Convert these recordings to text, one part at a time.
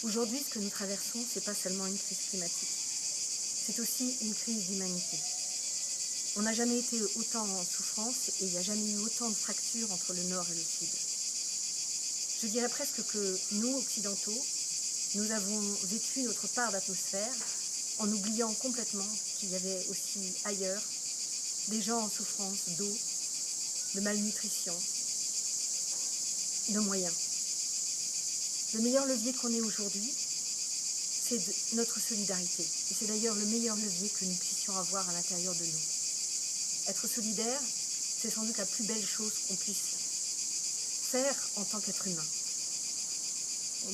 Aujourd'hui, ce que nous traversons, ce n'est pas seulement une crise climatique, c'est aussi une crise d'humanité. On n'a jamais été autant en souffrance et il n'y a jamais eu autant de fractures entre le Nord et le Sud. Je dirais presque que nous, Occidentaux, nous avons vécu notre part d'atmosphère en oubliant complètement qu'il y avait aussi ailleurs des gens en souffrance d'eau, de malnutrition, de moyens. Le meilleur levier qu'on ait aujourd'hui, c'est notre solidarité. Et c'est d'ailleurs le meilleur levier que nous puissions avoir à l'intérieur de nous. Être solidaire, c'est sans doute la plus belle chose qu'on puisse faire en tant qu'être humain.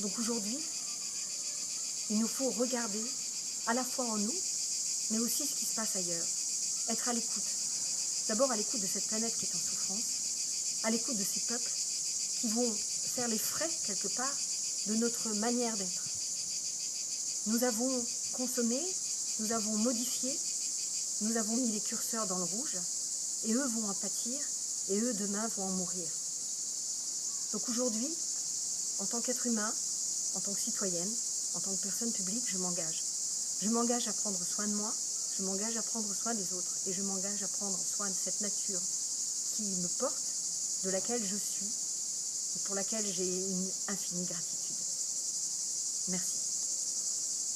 Donc aujourd'hui, il nous faut regarder à la fois en nous, mais aussi ce qui se passe ailleurs. Être à l'écoute. D'abord à l'écoute de cette planète qui est en souffrance, à l'écoute de ces peuples qui vont faire les frais, quelque part, de notre manière d'être. Nous avons consommé, nous avons modifié, nous avons mis les curseurs dans le rouge, et eux vont en pâtir, et eux demain vont en mourir. Donc aujourd'hui, en tant qu'être humain, en tant que citoyenne, en tant que personne publique, je m'engage. Je m'engage à prendre soin de moi, je m'engage à prendre soin des autres, et je m'engage à prendre soin de cette nature qui me porte, de laquelle je suis, et pour laquelle j'ai une infinie gratitude. Merci.